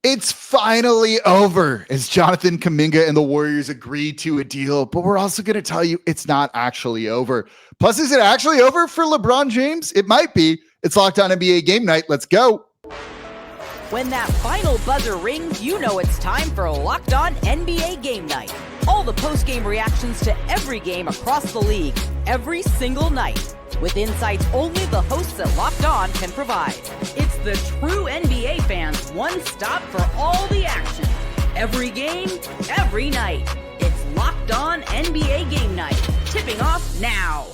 It's finally over as Jonathan Kuminga and the Warriors agree to a deal, but we're also going to tell you it's not actually over. Plus, is it actually over for LeBron James? It might be. It's Locked On NBA Game Night. Let's go. When that final buzzer rings, you know it's time for Locked On NBA Game Night. All the post-game reactions to every game across the league, every single night, with insights only the hosts at Locked On can provide. It's the true NBA fans' one stop for all the action. Every game, every night. It's Locked On NBA Game Night. Tipping off now.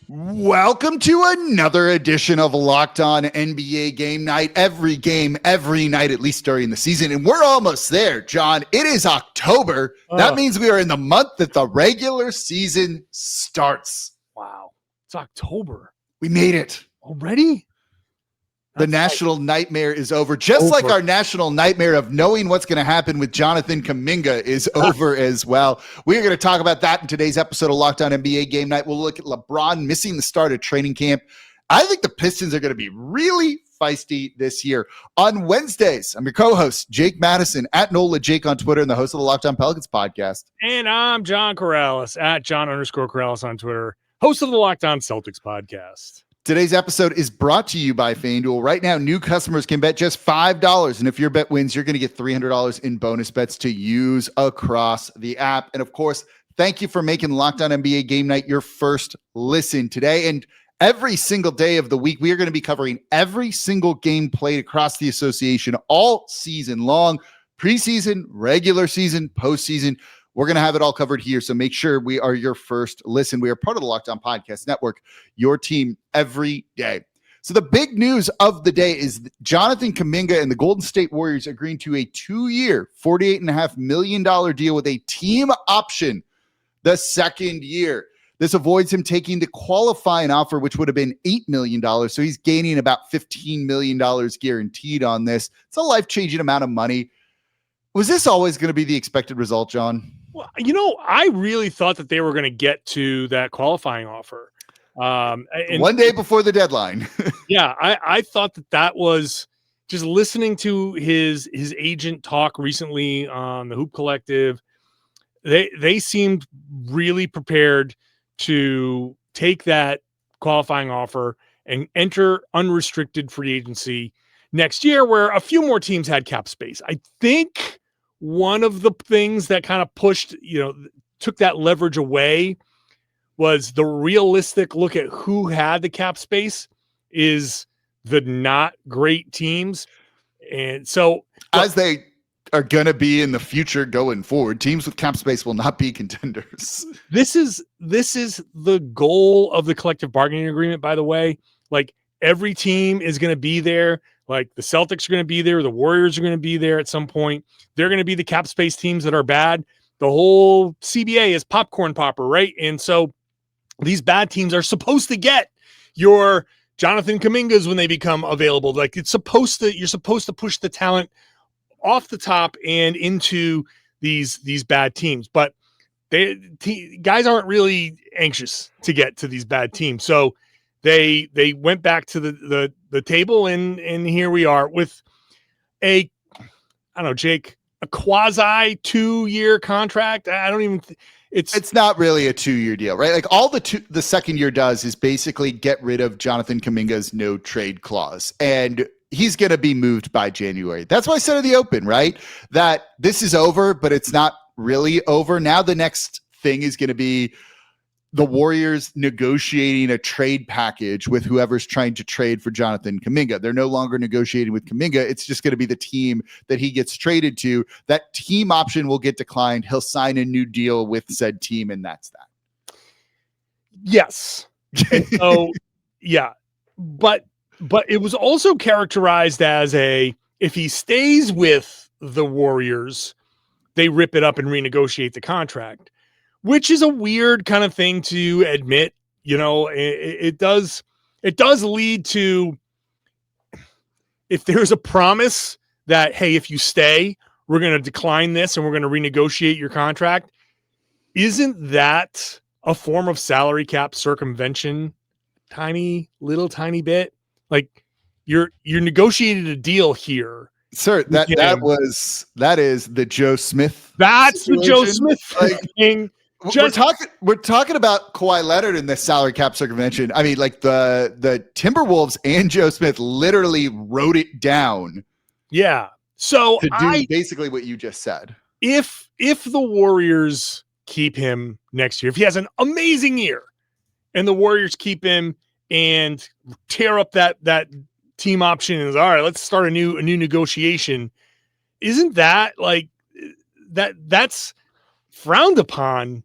Welcome to another edition of Locked On NBA Game Night. Every game, every night, at least during the season. And we're almost there, John. It is October. That means we are in the month that the regular season starts. Wow. It's October. We made it. Already? The national nightmare is over. Just like our national nightmare of knowing what's going to happen with Jonathan Kuminga is over as well. We're going to talk about that in today's episode of Locked On NBA Game Night. We'll look at LeBron missing the start of training camp. I think the Pistons are going to be really feisty this year. On Wednesdays, I'm your co-host, Jake Madison, at NOLA Jake on Twitter, and the host of the Locked On Pelicans podcast. And I'm John Karalis, at John_Karalis on Twitter, host of the Locked On Celtics podcast. Today's episode is brought to you by FanDuel. Right now, new customers can bet just $5. And if your bet wins, you're going to get $300 in bonus bets to use across the app. And of course, thank you for making Locked On NBA Game Night your first listen today. And every single day of the week, we are going to be covering every single game played across the association all season long, preseason, regular season, postseason. We're going to have it all covered here, so make sure we are your first listen. We are part of the Locked On Podcast Network, your team every day. So the big news of the day is Jonathan Kuminga and the Golden State Warriors agreeing to a 2-year, $48.5 million deal with a team option the second year. This avoids him taking the qualifying offer, which would have been $8 million. So he's gaining about $15 million guaranteed on this. It's a life-changing amount of money. Was this always going to be the expected result, John? Well, I really thought that they were going to get to that qualifying offer. And one day before the deadline. Yeah, I thought that was just listening to his agent talk recently on the Hoop Collective. They seemed really prepared to take that qualifying offer and enter unrestricted free agency next year, where a few more teams had cap space. I think one of the things that kind of pushed, took that leverage away was the realistic look at who had the cap space is the not great teams. And so as they are going to be in the future going forward, teams with cap space will not be contenders. This is the goal of the collective bargaining agreement, by the way. Like, every team is going to be there. Like, the Celtics are going to be there. The Warriors are going to be there at some point. They're going to be the cap space teams that are bad. The whole CBA is popcorn popper, right? And so these bad teams are supposed to get your Jonathan Kumingas when they become available. Like, you're supposed to push the talent off the top and into these bad teams. But guys aren't really anxious to get to these bad teams. So they went back to the table, and here we are with Jake, a quasi 2-year contract. I don't even. It's not really a 2-year deal, right? Like, all the second year does is basically get rid of Jonathan Kuminga's no trade clause, and he's going to be moved by January. That's why I said in the open, right? That this is over, but it's not really over. Now the next thing is going to be the Warriors negotiating a trade package with whoever's trying to trade for Jonathan Kuminga. They're no longer negotiating with Kuminga. It's just going to be the team that he gets traded to. That team option will get declined. He'll sign a new deal with said team, and that's that. Yes. And so, yeah. But it was also characterized as if he stays with the Warriors, they rip it up and renegotiate the contract, which is a weird kind of thing to admit. It does lead to, if there's a promise that, hey, if you stay, we're going to decline this and we're going to renegotiate your contract. Isn't that a form of salary cap circumvention? Tiny bit. Like, you're negotiated a deal here, Sir, with him. that is the Joe Smith. That's the Joe situation. Smith Like, thing. we're talking about Kawhi Leonard in the salary cap circumvention. I mean, like the Timberwolves and Joe Smith literally wrote it down. Yeah. So to do basically what you just said. If the Warriors keep him next year, if he has an amazing year, and the Warriors keep him and tear up that team option and is all right, let's start a new negotiation. Isn't that like that's frowned upon?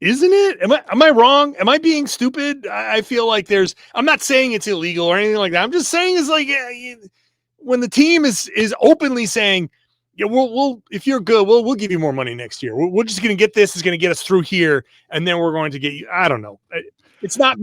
Isn't it? Am I wrong? Am I being stupid? I feel like I'm not saying it's illegal or anything like that. I'm just saying it's like when the team is openly saying, yeah, we'll if you're good, we'll give you more money next year. We're just going to get this. It's going to get us through here, and then we're going to get you. I don't know. It's not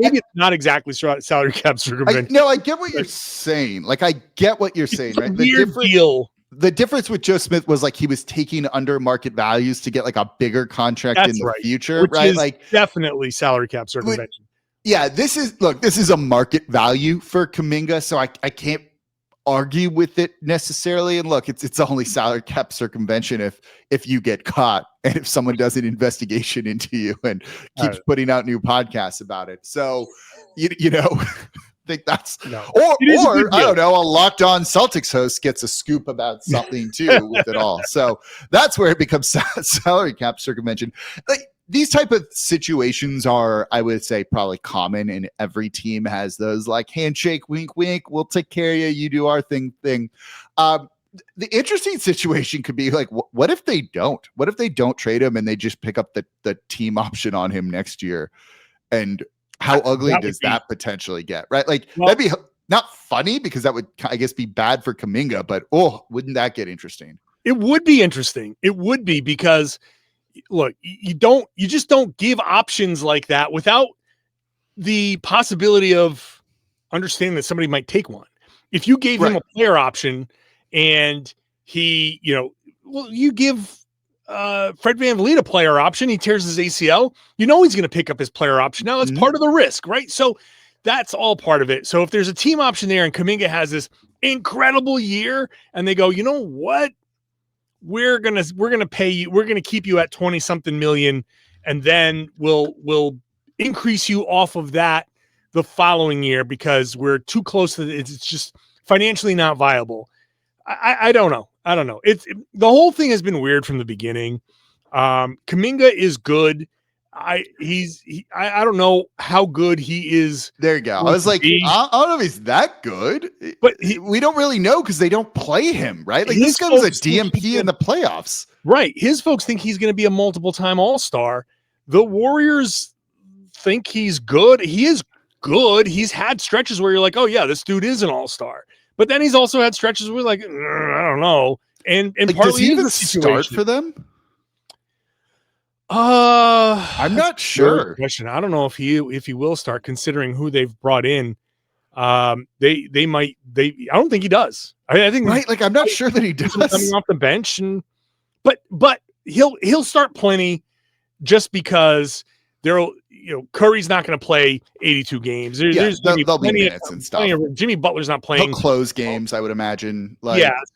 exactly salary cap circumvention. No, I get what you're saying. Like, I get what you're saying, right? Weird deal. The difference with Joe Smith was like he was taking under market values to get like a bigger contract in the future, which right? Is like definitely salary cap circumvention. Yeah, this is a market value for Kuminga, so I can't argue with it necessarily. And look, it's only salary cap circumvention if you get caught and if someone does an investigation into you and keeps putting out new podcasts about it. So you know. Think that's or I don't know, a Locked On Celtics host gets a scoop about something too with it all. So that's where it becomes salary cap circumvention. Like these type of situations are, I would say, probably common, and every team has those like handshake, wink, wink. We'll take care of you. You do our thing. The interesting situation could be like, what if they don't? What if they don't trade him and they just pick up the team option on him next year? And how ugly does that potentially get, right? Like that'd be not funny because that would, I guess, be bad for Kuminga, but wouldn't that get interesting? It would be interesting. It would be because look, you just don't give options like that without the possibility of understanding that somebody might take one. If you gave him a player option and he, you give Fred VanVleet a player option, he tears his ACL, he's going to pick up his player option. Now that's part of the risk, right? So that's all part of it. So if there's a team option there and Kuminga has this incredible year and they go, you know what? We're going to pay you. We're going to keep you at 20 something million. And then we'll increase you off of that the following year because we're too close to it's just financially not viable. I don't know. The whole thing has been weird from the beginning. Kuminga is good. I don't know how good he is. There you go. I was like, I don't know if he's that good, but we don't really know because they don't play him, right? Like this guy was a DMP in the playoffs, right? His folks think he's going to be a multiple-time All-Star. The Warriors think he's good. He is good. He's had stretches where you're like, oh yeah, this dude is an All-Star. But then he's also had stretches where like, I don't know. And like, partly does he even start for them? I'm not sure. Question. I don't know if he will start considering who they've brought in. They might. I don't think he does. I think right. Like I'm not sure that he does coming off the bench, but he'll start plenty just because Curry's not going to play 82 games. There's there'll be minutes and stuff. Jimmy Butler's not playing. He'll close games, I would imagine.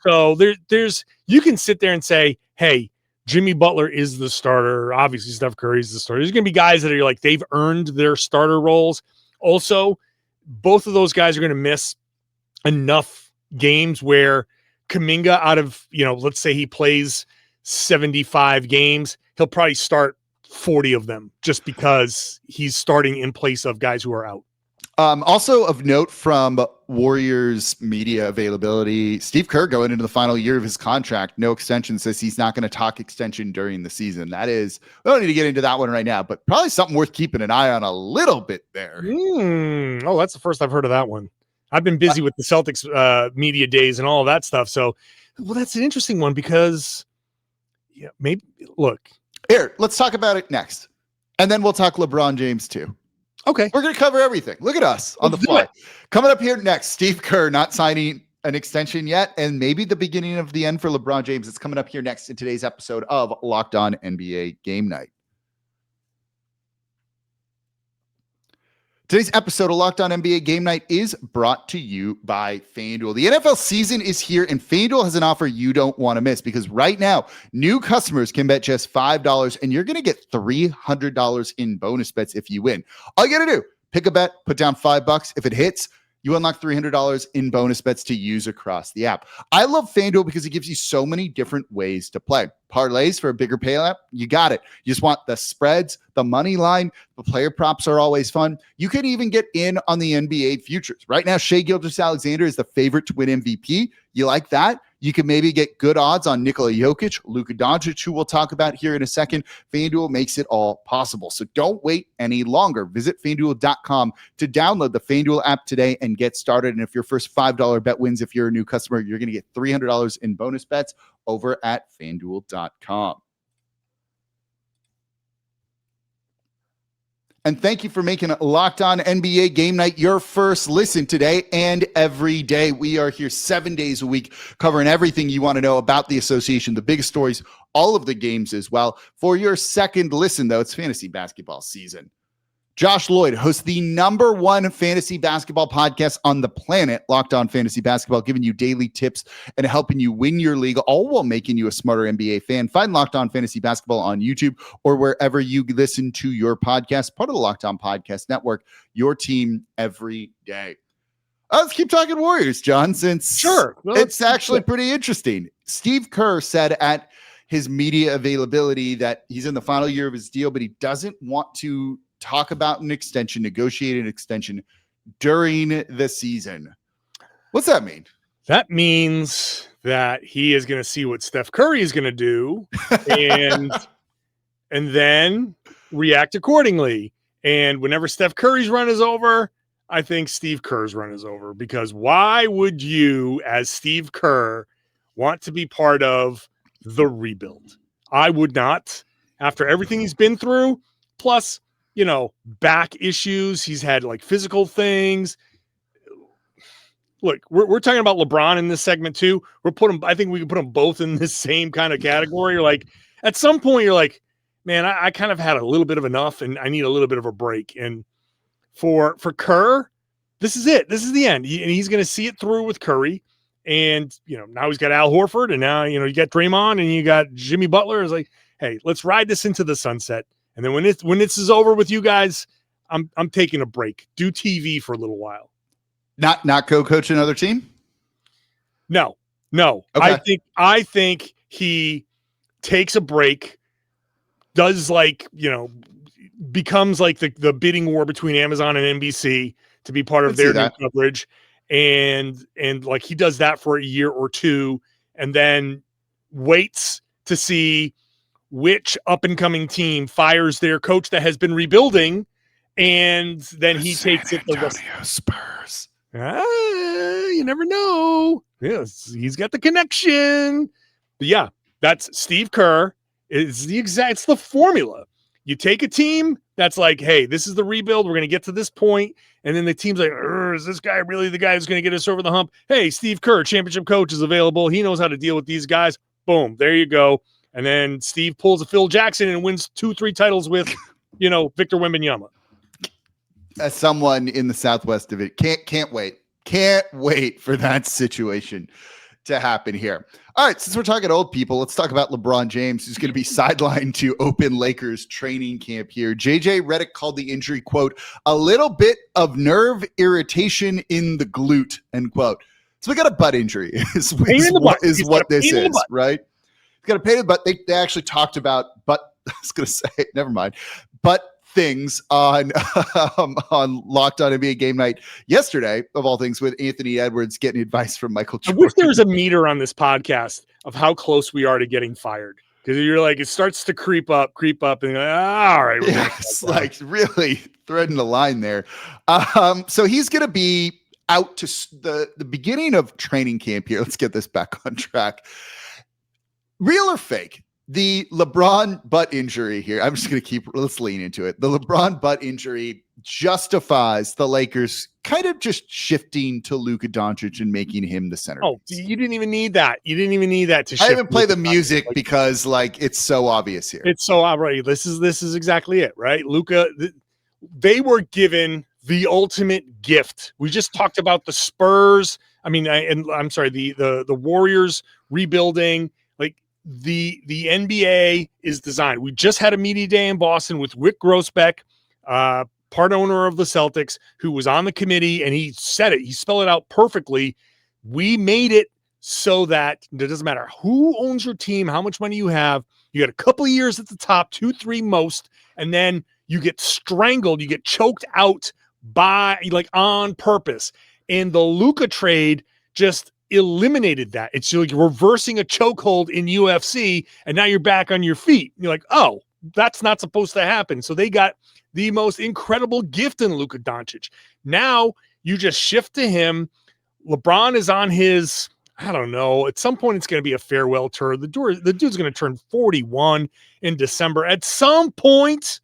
So there's you can sit there and say, hey, Jimmy Butler is the starter. Obviously, Steph Curry's the starter. There's going to be guys that are like they've earned their starter roles. Also, both of those guys are going to miss enough games where Kuminga, out of let's say he plays 75 games, he'll probably start 40 of them just because he's starting in place of guys who are out. Also of note from Warriors media availability, Steve Kerr going into the final year of his contract, no extension, says he's not going to talk extension during the season. That is, we don't need to get into that one right now, but probably something worth keeping an eye on a little bit there. Oh, that's the first I've heard of that one. I've been busy with the Celtics media days and all of that stuff. So, that's an interesting one because maybe look. Here, let's talk about it next. And then we'll talk LeBron James too. Okay. We're going to cover everything. Look at us on the fly. Coming up here next, Steve Kerr not signing an extension yet, and maybe the beginning of the end for LeBron James. It's coming up here next in today's episode of Locked On NBA Game Night. Today's episode of Locked On NBA Game Night is brought to you by FanDuel. The NFL season is here, and FanDuel has an offer you don't want to miss because right now, new customers can bet just $5, and you're going to get $300 in bonus bets if you win. All you got to do, pick a bet, put down $5. If it hits, you unlock $300 in bonus bets to use across the app. I love FanDuel because it gives you so many different ways to play. Parlays for a bigger payout, you got it. You just want the spreads, the money line, the player props are always fun. You can even get in on the NBA futures. Right now, Shai Gilgeous-Alexander is the favorite to win MVP. You like that? You can maybe get good odds on Nikola Jokic, Luka Doncic, who we'll talk about here in a second. FanDuel makes it all possible. So don't wait any longer. Visit FanDuel.com to download the FanDuel app today and get started. And if your first $5 bet wins, if you're a new customer, you're going to get $300 in bonus bets over at FanDuel.com. And thank you for making Locked On NBA Game Night your first listen today and every day. We are here 7 days a week covering everything you want to know about the association, the biggest stories, all of the games as well. For your second listen, though, it's fantasy basketball season. Josh Lloyd hosts the #1 fantasy basketball podcast on the planet, Locked On Fantasy Basketball, giving you daily tips and helping you win your league, all while making you a smarter NBA fan. Find Locked On Fantasy Basketball on YouTube or wherever you listen to your podcast, part of the Locked On Podcast Network, your team every day. Let's keep talking Warriors, John, since it's actually pretty interesting. Steve Kerr said at his media availability that he's in the final year of his deal, but he doesn't want to talk about an extension, negotiate an extension during the season. What's that mean? That means that he is going to see what Steph Curry is going to do and then react accordingly. And whenever Steph Curry's run is over, I think Steve Kerr's run is over, because why would you, as Steve Kerr, want to be part of the rebuild? I would not, after everything he's been through, plus back issues. He's had like physical things. Look, we're talking about LeBron in this segment too. I think we can put them both in this same kind of category. You're like, at some point you're like, man, I kind of had a little bit of enough and I need a little bit of a break. And for Kerr, this is it. This is the end. And he's going to see it through with Curry. And, now he's got Al Horford, and now, you got Draymond and you got Jimmy Butler. It's like, hey, let's ride this into the sunset. And then when this is over with you guys, I'm taking a break. Do TV for a little while. Not co-coach another team? No. Okay. I think he takes a break, does becomes like the bidding war between Amazon and NBC to be part of their new coverage. And like he does that for a year or two and then waits to see which up-and-coming team fires their coach that has been rebuilding, and then he takes it. Spurs. You never know. Yes, he's got the connection. But yeah, that's Steve Kerr. It's the formula. You take a team that's like, hey, this is the rebuild. We're going to get to this point. And then the team's like, is this guy really the guy who's going to get us over the hump? Hey, Steve Kerr, championship coach, is available. He knows how to deal with these guys. Boom, there you go. And then Steve pulls a Phil Jackson and wins 2-3 titles with, Victor Wembanyama. As someone in the Southwest of it, can't wait for that situation to happen here. All right, since we're talking old people, let's talk about LeBron James, who's going to be sidelined to open Lakers training camp here. JJ Redick called the injury, quote, a little bit of nerve irritation in the glute, end quote. So we got a butt injury is what this is, right? He's got a pain in the butt. They actually talked about butt. I was going to say, never mind. Butt things on Locked On NBA Game Night yesterday, of all things, with Anthony Edwards getting advice from Michael Jordan. I wish there was a meter on this podcast of how close we are to getting fired. Because you're like, it starts to creep up, and you're like, all right. It's like really threading the line there. So he's going to be out to the beginning of training camp here. Let's get this back on track. Real or fake? The LeBron butt injury here, I'm just going to let's lean into it. The LeBron butt injury justifies the Lakers kind of just shifting to Luka Doncic and making him the center. Oh, you didn't even need that. You didn't even need that to shift. I haven't played the music because it's so obvious here. It's so obvious. This is exactly it, right? Luka, they were given the ultimate gift. We just talked about the Spurs. I'm sorry, the Warriors rebuilding. Like the NBA is designed. We just had a media day in Boston with Rick Grossbeck, part owner of the Celtics, who was on the committee, and he said it. He spelled it out perfectly. We made it so that it doesn't matter who owns your team, how much money you have. You got a couple of years at the top, 2-3 most, and then you get strangled, you get choked out by on purpose. And the Luka trade just eliminated that. It's like reversing a chokehold in UFC, and now you're back on your feet. You're like, oh, that's not supposed to happen. So they got the most incredible gift in Luka Doncic. Now you just shift to him. LeBron is on his, I don't know, at some point it's going to be a farewell tour. The dude's going to turn 41 in December. At some point,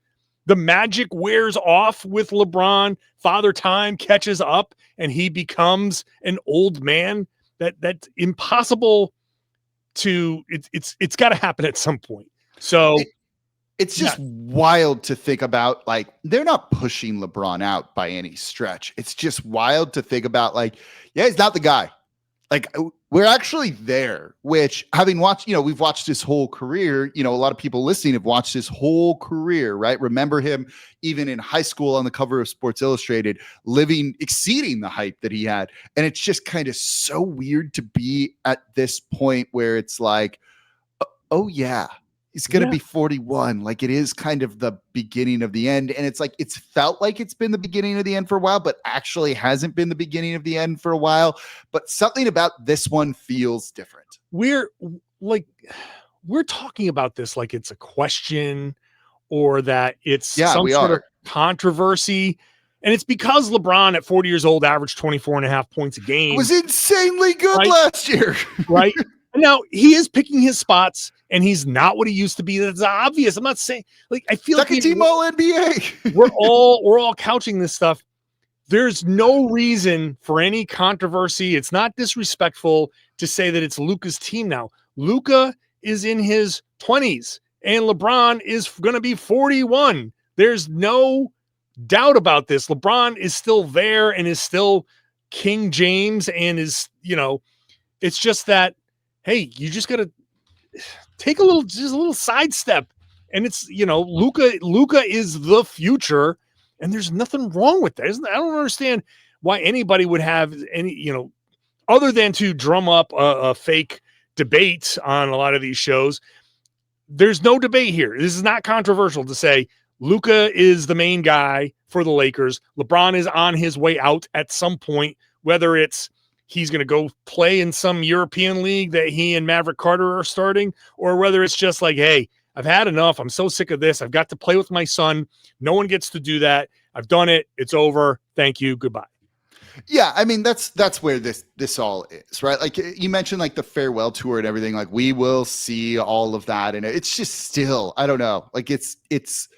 the magic wears off with LeBron. Father Time catches up, and he becomes an old man. That's impossible to. It's got to happen at some point. So it's just wild to think about. Like, they're not pushing LeBron out by any stretch. It's just wild to think about. Like, yeah, he's not the guy. Like, we're actually there, which, having watched, we've watched his whole career, a lot of people listening have watched his whole career, right? Remember him even in high school on the cover of Sports Illustrated, exceeding the hype that he had. And it's just kind of so weird to be at this point where it's like, oh yeah, he's going to be 41. Like, it is kind of the beginning of the end. And it's like, it's felt like it's been the beginning of the end for a while, but actually hasn't been the beginning of the end for a while. But something about this one feels different. We're talking about this like it's a question or that it's some sort of controversy. And it's because LeBron at 40 years old averaged 24.5 points a game. It was insanely good last year. Right. Now he is picking his spots, and he's not what he used to be. That's obvious. I'm not saying, I feel second team all NBA. we're all couching this stuff. There's no reason for any controversy. It's not disrespectful to say that it's Luka's team now. Luka is in his 20s, and LeBron is going to be 41. There's no doubt about this. LeBron is still there and is still King James, and is, it's just that, hey, you just got to take a little sidestep. And it's, Luka is the future, and there's nothing wrong with that. I don't understand why anybody would have any, other than to drum up a fake debate on a lot of these shows. There's no debate here. This is not controversial to say Luka is the main guy for the Lakers. LeBron is on his way out at some point, whether it's he's going to go play in some European league that he and Maverick Carter are starting, or whether it's just like, hey, I've had enough. I'm so sick of this. I've got to play with my son. No one gets to do that. I've done it. It's over. Thank you. Goodbye. Yeah, I mean, that's where this all is, right? Like, you mentioned, like, the farewell tour and everything. Like, we will see all of that, and it's just still, I don't know. Like, it's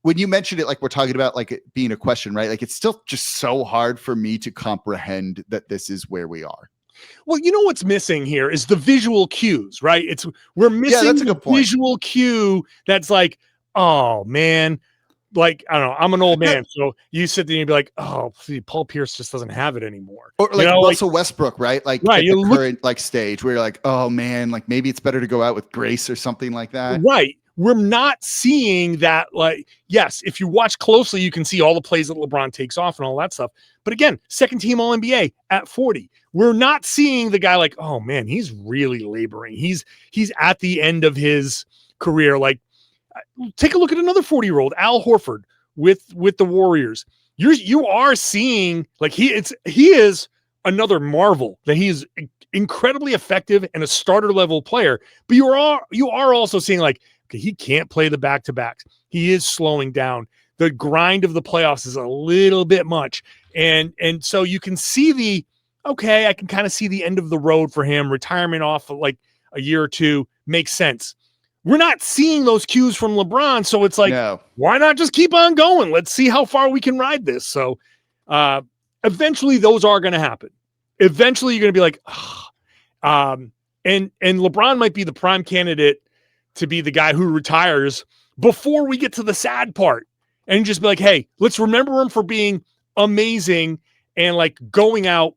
when you mentioned it, like, we're talking about, like, it being a question, right? Like, it's still just so hard for me to comprehend that this is where we are. Well, what's missing here is the visual cues, right? We're missing that's a good point. Visual cue that's like, oh man, like, I don't know, I'm an old man, so you sit there and you be like, oh, see, Paul Pierce just doesn't have it anymore. Or like Russell Westbrook, right? Like, right, at the current like stage where you're like, oh man, like maybe it's better to go out with grace or something like that. Right. We're not seeing that. Like, yes, if you watch closely, you can see all the plays that LeBron takes off and all that stuff. But again, second team all NBA at 40. We're not seeing the guy like, oh man, he's really laboring. He's at the end of his career. Like, take a look at another 40-year-old, Al Horford with the Warriors. You are seeing, like, he is another marvel, that he is incredibly effective and a starter level player. But you are also seeing, like, okay, he can't play the back-to-backs. He is slowing down. The grind of the playoffs is a little bit much. And so you can see I can kind of see the end of the road for him. Retirement off of like a year or two makes sense. We're not seeing those cues from LeBron. So it's like, Why not just keep on going? Let's see how far we can ride this. So eventually those are going to happen. Eventually you're going to be like, and LeBron might be the prime candidate to be the guy who retires before we get to the sad part, and just be like, hey, let's remember him for being amazing. And like going out,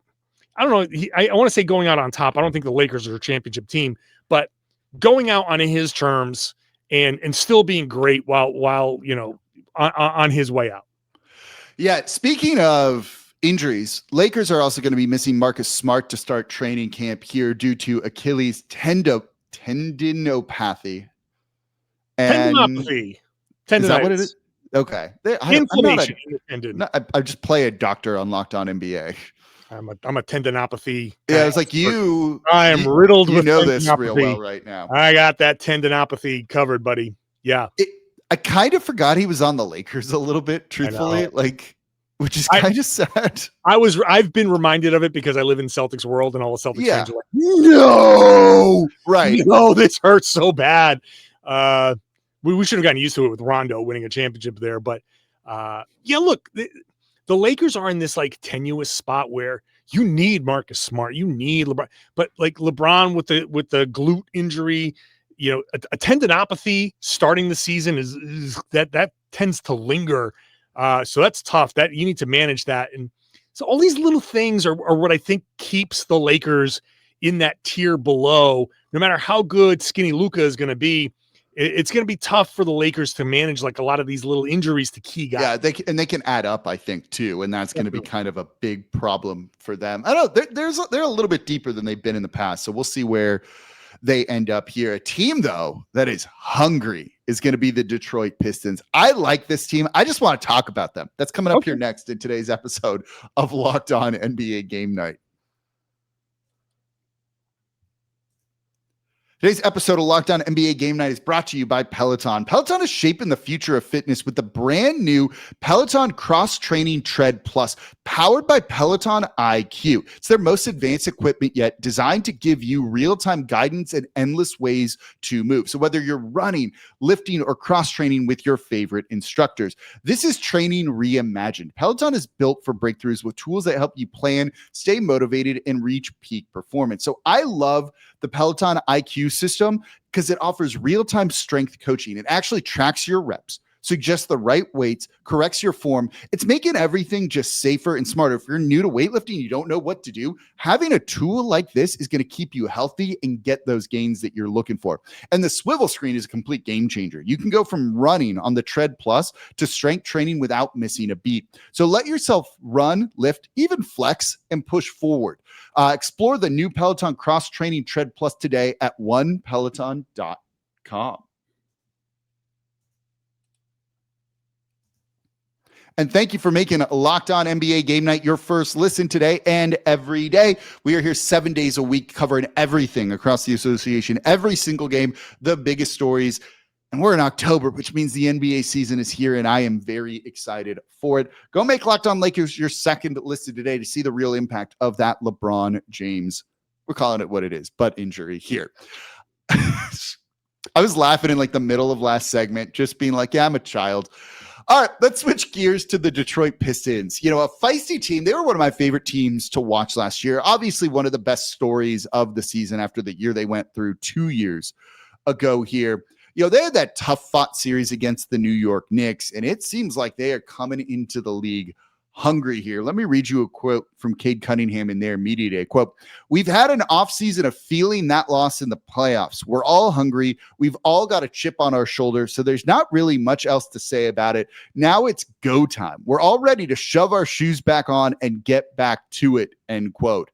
I don't know. I want to say going out on top. I don't think the Lakers are a championship team, but going out on his terms and still being great while you know on his way out. Yeah. Speaking of injuries, Lakers are also going to be missing Marcus Smart to start training camp here due to Achilles tendinopathy. Tendinopathy. Is that what it is? Okay. Inflammation. I just play a doctor on Locked On NBA. I'm a tendinopathy. Yeah, it's like I am riddled with this real well right now. I got that tendinopathy covered, buddy. Yeah. I kind of forgot he was on the Lakers a little bit, truthfully, which is kind of sad. I've been reminded of it because I live in Celtics world and all the Celtics fans are like, no, right. No, this hurts so bad. We should have gotten used to it with Rondo winning a championship there. But look, the Lakers are in this like tenuous spot where you need Marcus Smart, you need LeBron, but like LeBron with the glute injury, you know, a tendinopathy starting the season is that tends to linger. So that's tough. That you need to manage that. And so all these little things are what I think keeps the Lakers in that tier below. No matter how good Skinny Luka is going to be, it's going to be tough for the Lakers to manage like a lot of these little injuries to key guys. Yeah, they can add up, I think, too, and that's going to be kind of a big problem for them. I don't know. They're a little bit deeper than they've been in the past, so we'll see where they end up here. A team, though, that is hungry is going to be the Detroit Pistons. I like this team. I just want to talk about them. That's coming up here next in today's episode of Locked On NBA Game Night. Today's episode of Locked On NBA Game Night is brought to you by Peloton. Peloton is shaping the future of fitness with the brand new Peloton Cross Training Tread Plus, powered by Peloton IQ. It's their most advanced equipment yet, designed to give you real-time guidance and endless ways to move. So whether you're running, lifting, or cross-training with your favorite instructors, this is training reimagined. Peloton is built for breakthroughs with tools that help you plan, stay motivated, and reach peak performance. So I love the Peloton IQ system because it offers real-time strength coaching. It actually tracks your reps, suggests the right weights, corrects your form. It's making everything just safer and smarter. If you're new to weightlifting, you don't know what to do, having a tool like this is going to keep you healthy and get those gains that you're looking for. And the swivel screen is a complete game changer. You can go from running on the Tread Plus to strength training without missing a beat. So let yourself run, lift, even flex, and push forward. Explore the new Peloton Cross Training Tread Plus today at onepeloton.com. And thank you for making Locked On NBA Game Night your first listen today and every day. We are here 7 days a week covering everything across the association, every single game, the biggest stories. And we're in October, which means the NBA season is here, and I am very excited for it. Go make Locked On Lakers your second listen today to see the real impact of that LeBron James, we're calling it what it is, butt injury here. I was laughing in like the middle of last segment, just being like, yeah, I'm a child. All right, let's switch gears to the Detroit Pistons. You know, a feisty team. They were one of my favorite teams to watch last year. Obviously, one of the best stories of the season after the year they went through 2 years ago here. You know, they had that tough fought series against the New York Knicks, and it seems like they are coming into the league hungry here. Let me read you a quote from Cade Cunningham in their media day. Quote, "We've had an offseason of feeling that loss in the playoffs. We're all hungry. We've all got a chip on our shoulder, so there's not really much else to say about it. Now it's go time. We're all ready to shove our shoes back on and get back to it," end quote.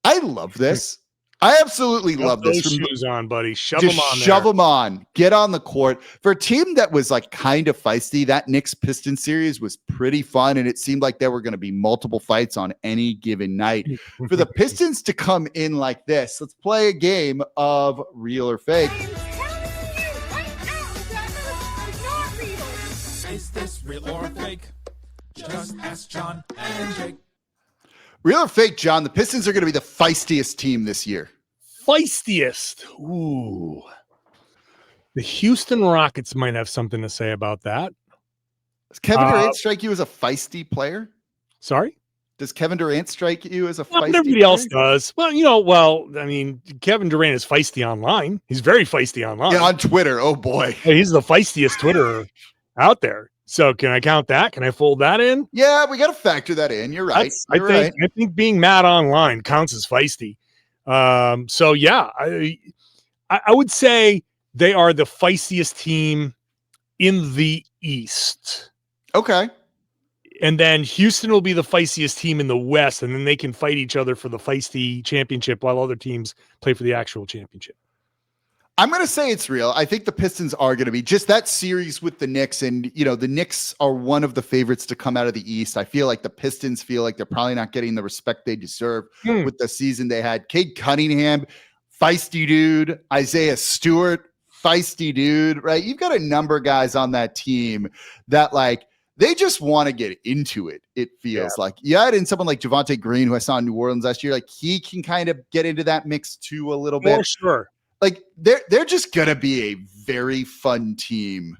I love this. I absolutely love this. Those shoes on, buddy. Shove them on. Shove them on. Get on the court. For a team that was like kind of feisty, that Knicks Pistons series was pretty fun, and it seemed like there were going to be multiple fights on any given night. For the Pistons to come in like this, let's play a game of real or fake. Is this real or fake? Just ask John and Jake. Real or fake, John? The Pistons are going to be the feistiest team this year. Feistiest. Ooh. The Houston Rockets might have something to say about that. Does Kevin Durant strike you as a feisty player? Sorry? Does Kevin Durant strike you as a feisty everybody player? else does. Well, I mean, Kevin Durant is feisty online. He's very feisty online. Yeah, on Twitter. Oh, boy. He's the feistiest Twitterer out there. So can I count that? Can I fold that in? Yeah, we got to factor that in. You're right. You're right. I think being mad online counts as feisty. So yeah, I would say they are the feistiest team in the East. Okay. And then Houston will be the feistiest team in the West, and then they can fight each other for the feisty championship while other teams play for the actual championship. I'm going to say it's real. I think the Pistons are going to be just that series with the Knicks. And, the Knicks are one of the favorites to come out of the East. I feel like the Pistons feel like they're probably not getting the respect they deserve with the season they had. Cade Cunningham, feisty dude. Isaiah Stewart, feisty dude, right? You've got a number of guys on that team that they just want to get into it. It feels like. Yeah, and someone like Javonte Green, who I saw in New Orleans last year, he can kind of get into that mix too a little bit. For sure. They're just gonna be a very fun team,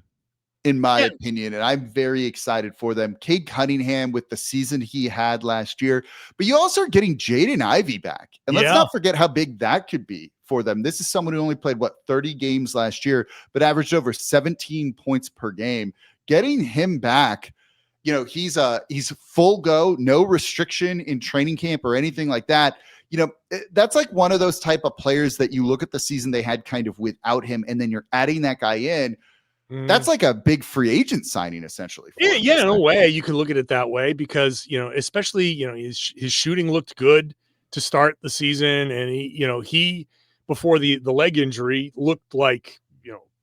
in my opinion, and I'm very excited for them. Cade Cunningham with the season he had last year, but you also are getting Jaden Ivey back, and let's not forget how big that could be for them. This is someone who only played 30 games last year, but averaged over 17 points per game. Getting him back, he's full go, no restriction in training camp or anything like that. That's like one of those type of players that you look at the season they had kind of without him, and then you're adding that guy in. That's like a big free agent signing, essentially. Yeah, in a way, you can look at it that way because, especially, his shooting looked good to start the season. And he before the leg injury looked like,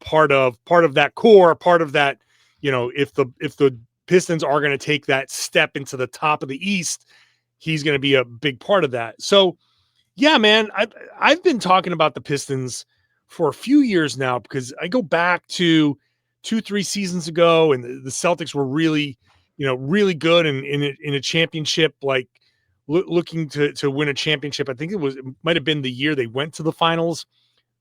part of that core, part of that, if the Pistons are going to take that step into the top of the East, he's going to be a big part of that. So, yeah, man, I've been talking about the Pistons for a few years now because I go back to 2-3 seasons ago, and the Celtics were really, really good in a championship, looking to win a championship. I think it might have been the year they went to the finals.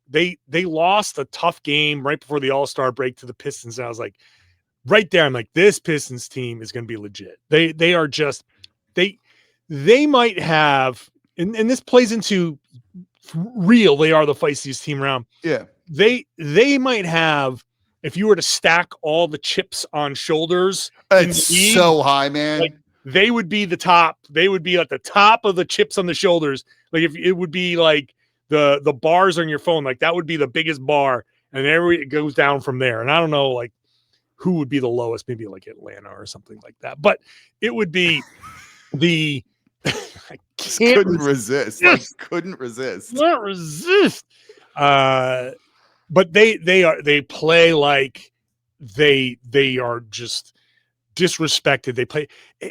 They lost a tough game right before the All-Star break to the Pistons, and I was like, right there, I'm like, this Pistons team is going to be legit. They are just they might have, and this plays into real, they are the feistiest team around. Yeah. They might have, if you were to stack all the chips on shoulders, it's so high, man. They would be the top. They would be at the top of the chips on the shoulders. If it would be like the bars on your phone, that would be the biggest bar, and it goes down from there. And I don't know, who would be the lowest, maybe Atlanta or something like that. But it would be the couldn't resist. Couldn't resist. Not resist. But they play like they are just disrespected. They play,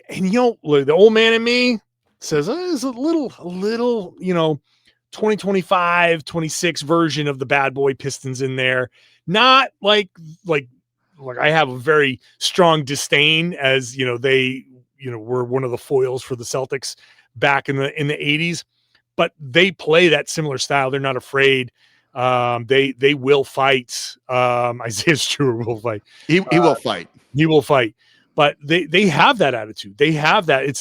and the old man in me says there's a little 2025, 26 version of the bad boy Pistons in there. Not like I have a very strong disdain, as they were one of the foils for the Celtics back in the 80s, but they play that similar style. They're not afraid. They will fight. Isaiah Stewart will fight. He will fight. He will fight. But they have that attitude. They have that.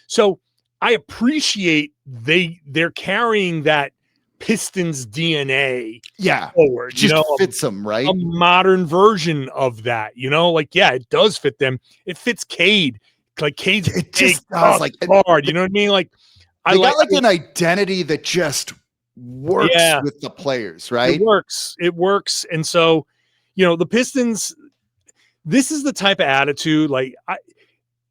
So I appreciate they're carrying that Pistons DNA forward. Just fits them, right? A modern version of that. It does fit them. It fits Cade. Cade's it just does, hard. You know what I mean? I got an identity that just works with the players, right? It works. And so, the Pistons, this is the type of attitude,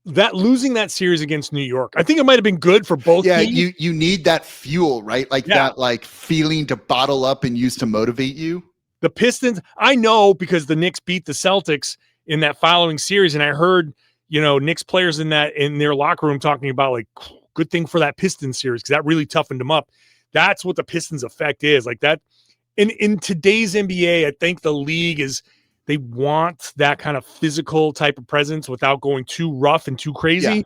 that losing that series against New York, I think it might have been good for both teams. You need that fuel, right? That feeling to bottle up and use to motivate you. The Pistons, I know, because the Knicks beat the Celtics in that following series, and I heard Knicks players in their locker room talking about good thing for that Pistons series, because that really toughened them up. That's what the Pistons effect is that. In today's NBA, I think the league they want that kind of physical type of presence without going too rough and too crazy. Yeah,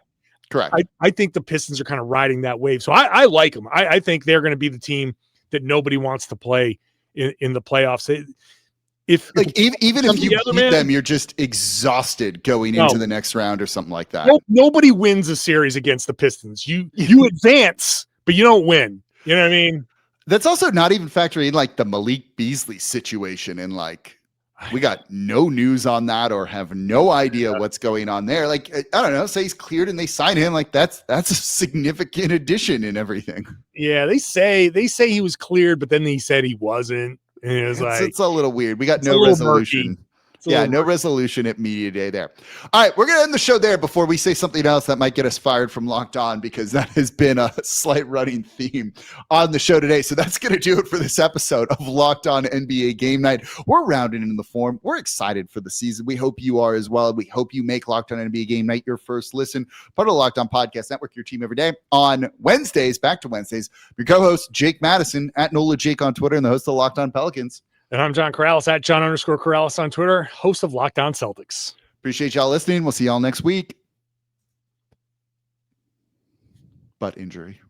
correct. I think the Pistons are kind of riding that wave. So I like them. I think they're going to be the team that nobody wants to play in the playoffs. Even if you beat them, you're just exhausted going into the next round or something like that. Nobody wins a series against the Pistons. You advance, but you don't win. You know what I mean? That's also not even factoring in the Malik Beasley situation and we got no news on that or have no idea what's going on there. Like, I don't know, say he's cleared and they sign him. Like that's a significant addition in everything. Yeah, they say he was cleared, but then he said he wasn't. And it was It's a little weird. We got it's no resolution. murky. Yeah, no resolution at media day there. All right, we're going to end the show there before we say something else that might get us fired from Locked On, because that has been a slight running theme on the show today. So that's going to do it for this episode of Locked On NBA Game Night. We're rounding into the form. We're excited for the season. We hope you are as well. We hope you make Locked On NBA Game Night your first listen. Part of the Locked On Podcast Network, your team every day. On Wednesdays, back to Wednesdays, your co-host, Jake Madison, at NOLA Jake on Twitter, and the host of Locked On Pelicans. And I'm John Karalis, at John_Karalis on Twitter, host of Locked On Celtics. Appreciate y'all listening. We'll see y'all next week. Butt injury.